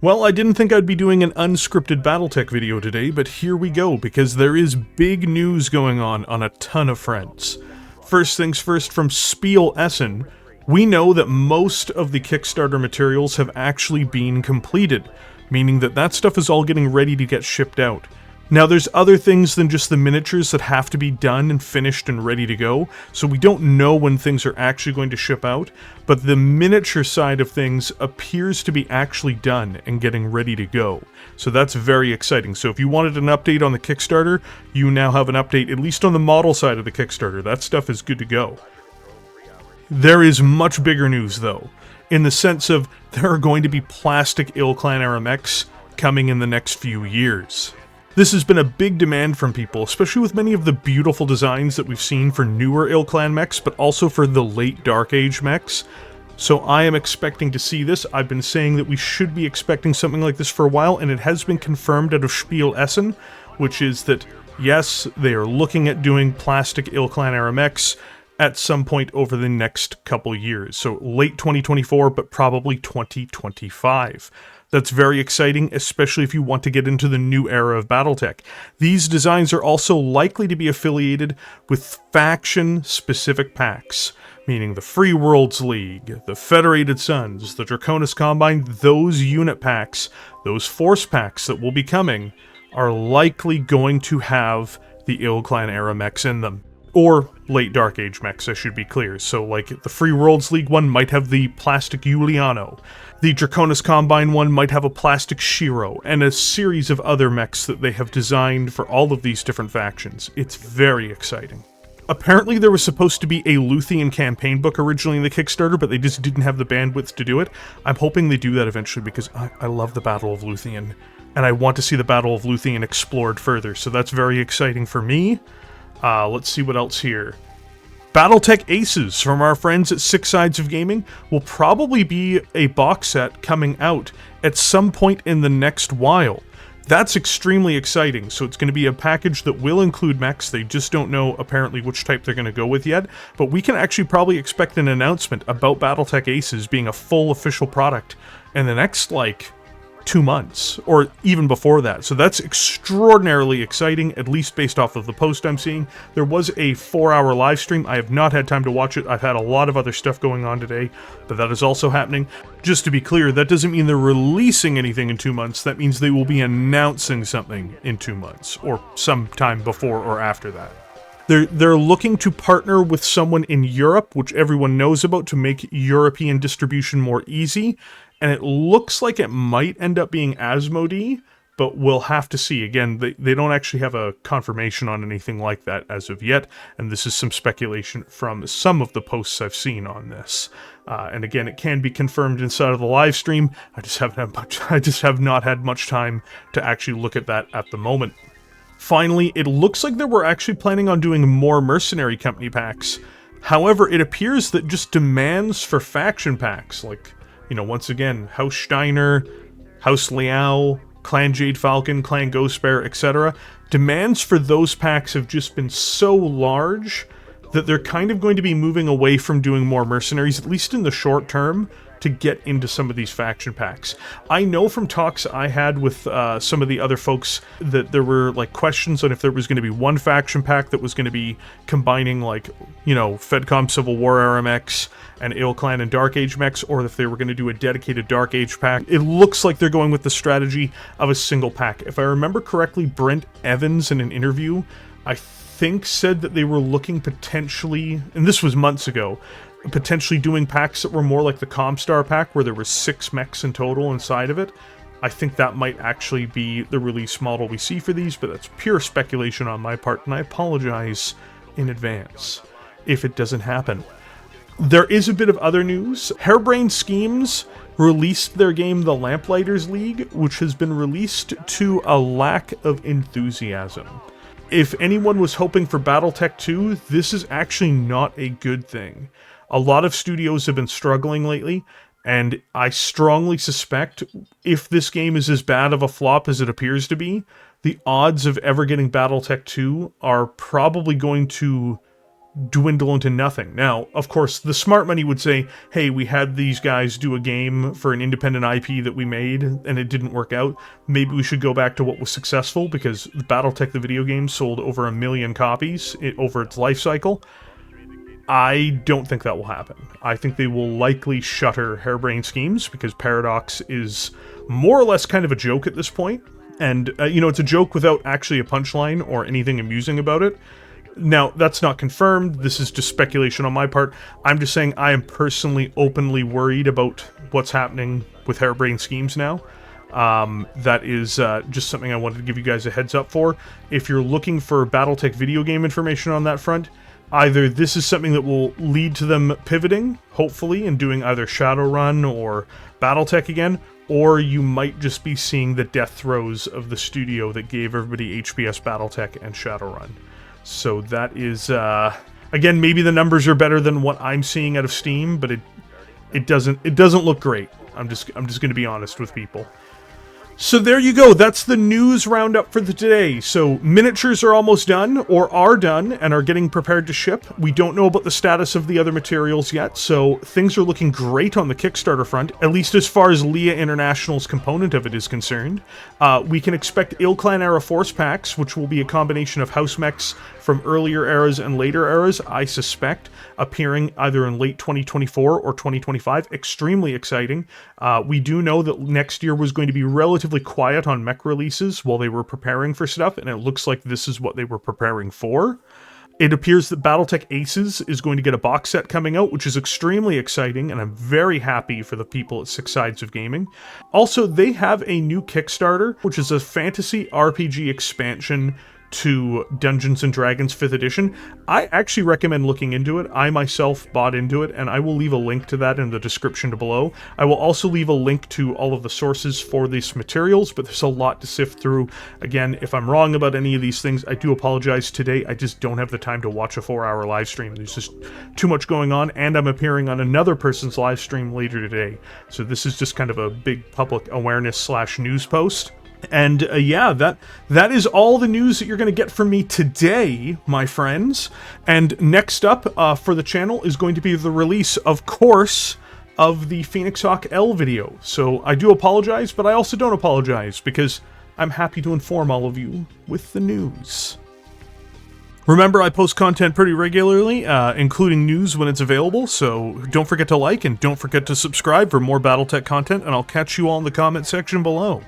Well, I didn't think I'd be doing an unscripted Battletech video today, but here we go, because there is big news going on a ton of fronts. First things first, from Spiel Essen, we know that most of the Kickstarter materials have actually been completed, meaning that that stuff is all getting ready to get shipped out. Now, there's other things than just the miniatures that have to be done and finished and ready to go, so we don't know when things are actually going to ship out, but the miniature side of things appears to be actually done and getting ready to go. So that's very exciting. So if you wanted an update on the Kickstarter, you now have an update, at least on the model side of the Kickstarter. That stuff is good to go. There is much bigger news, though, in the sense of there are going to be plastic Ilclan era MECHS coming in the next few years. This has been a big demand from people, especially with many of the beautiful designs that we've seen for newer Ilclan MECHS, but also for the late Dark Age MECHS. So I am expecting to see this. I've been saying that we should be expecting something like this for a while, and it has been confirmed out of Spiel Essen, which is that, yes, they are looking at doing plastic Ilclan era MECHS at some point over the next couple years. So late 2024, but probably 2025. That's very exciting, especially if you want to get into the new era of Battletech. These designs are also likely to be affiliated with faction-specific packs, meaning the Free Worlds League, the Federated Sons, the Draconis Combine. Those unit packs, those Forcepacks that will be coming, are likely going to have the Ilclan era MECHS in them. Or late Dark Age MECHS, I should be clear. So, like, the Free Worlds League one might have the plastic Giuliano. The Draconis Combine one might have a plastic Shiro, and a series of other MECHS that they have designed for all of these different factions. It's very exciting. Apparently there was supposed to be a LUTHIEN campaign book originally in the Kickstarter, but they just didn't have the bandwidth to do it. I'm hoping they do that eventually, because I love the Battle of LUTHIEN, and I want to see the Battle of LUTHIEN explored further, so that's very exciting for me. Let's see what else here. Battletech Aces from our friends at Six Sides of Gaming will probably be a box set coming out at some point in the next while. That's extremely exciting. So it's going to be a package that will include MECHS. They just don't know apparently which type they're going to go with yet, but we can actually probably expect an announcement about Battletech Aces being a full official product in the next, like, 2 months, or even before that. So that's extraordinarily exciting, at least based off of the post I'm seeing. There was a 4-hour live stream. I have not had time to watch it. I've had a lot of other stuff going on today, but that is also happening. Just to be clear, that doesn't mean they're releasing anything in 2 months. That means they will be announcing something in 2 months, or sometime before or after that. They're looking to partner with someone in Europe, which everyone knows about, to make European distribution more easy, and it looks like it might end up being Asmodee, but we'll have to see. Again, they don't actually have a confirmation on anything like that as of yet, and this is some speculation from some of the posts I've seen on this. And again, it can be confirmed inside of the live stream. I just have not had much time to actually look at that at the moment. Finally, it looks like they were actually planning on doing more Mercenary Company packs. However, it appears that just demands for faction packs, like, you know, once again, House Steiner, House Liao, Clan Jade Falcon, Clan Ghost Bear, etc., demands for those packs have just been so large that they're kind of going to be moving away from doing more mercenaries, at least in the short term, to get into some of these faction packs. I know from talks I had with some of the other folks that there were, like, questions on if there was going to be one faction pack that was going to be combining, like, you know, FedCom Civil War era MECHS and Ilclan and Dark Age MECHS, or if they were going to do a dedicated Dark Age pack. It looks like they're going with the strategy of a single pack. If I remember correctly, Brent Evans in an interview, I think, said that they were looking potentially, and this was months ago, potentially doing packs that were more like the Comstar pack, where there were 6 MECHS in total inside of it. I think that might actually be the release model we see for these, but that's pure speculation on my part, and I apologize in advance if it doesn't happen. There is a bit of other news. Harebrained Schemes released their game The Lamplighters League, which has been released to a lack of enthusiasm. if anyone was hoping for Battletech 2, this is actually not a good thing. A lot of studios have been struggling lately, and I strongly suspect if this game is as bad of a flop as it appears to be, the odds of ever getting Battletech 2 are probably going to dwindle into nothing. Now, of course, the smart money would say, hey, we had these guys do a game for an independent IP that we made, and it didn't work out. Maybe we should go back to what was successful, because Battletech the video game sold over 1 million copies over its life cycle. I don't think that will happen. I think they will likely shutter Harebrained Schemes, because Paradox is more or less kind of a joke at this point. And, you know, it's a joke without actually a punchline or anything amusing about it. Now, that's not confirmed. This is just speculation on my part. I'm just saying I am personally openly worried about what's happening with Harebrained Schemes now. That is just something I wanted to give you guys a heads up for. If you're looking for Battletech video game information on that front, either this is something that will lead to them pivoting, hopefully, and doing either Shadowrun or Battletech again, or you might just be seeing the death throes of the studio that gave everybody HBS Battletech and Shadowrun. So that is, again, maybe the numbers are better than what I'm seeing out of Steam, but it doesn't look great. I'm just going to be honest with people. So there you go, that's the news roundup for today. So miniatures are almost done, or are done, and are getting prepared to ship. We don't know about the status of the other materials yet, so things are looking great on the Kickstarter front, at least as far as Leah International's component of it is concerned. We can expect Ilclan era Forcepacks, which will be a combination of house mechs from earlier eras and later eras, I suspect, appearing either in late 2024 or 2025. Extremely exciting. We do know that next year was going to be relatively quiet on mech releases while they were preparing for stuff, and it looks like this is what they were preparing for. It appears that Battletech Aces is going to get a box set coming out, which is extremely exciting, and I'm very happy for the people at Six Sides of Gaming. Also, they have a new Kickstarter, which is a fantasy RPG expansion to Dungeons & Dragons 5th edition. I actually recommend looking into it. I myself bought into it, and I will leave a link to that in the description below. I will also leave a link to all of the sources for these materials, but there's a lot to sift through. Again, if I'm wrong about any of these things, I do apologize today. I just don't have the time to watch a 4-hour live stream. There's just too much going on, and I'm appearing on another person's live stream later today. So this is just kind of a big public awareness / news post. And yeah, that is all the news that you're going to get from me today, my friends. And next up for the channel is going to be the release, of course, of the Phoenix Hawk L video. So I do apologize, but I also don't apologize, because I'm happy to inform all of you with the news. Remember, I post content pretty regularly, including news when it's available, so don't forget to like and don't forget to subscribe for more Battletech content, and I'll catch you all in the comment section below.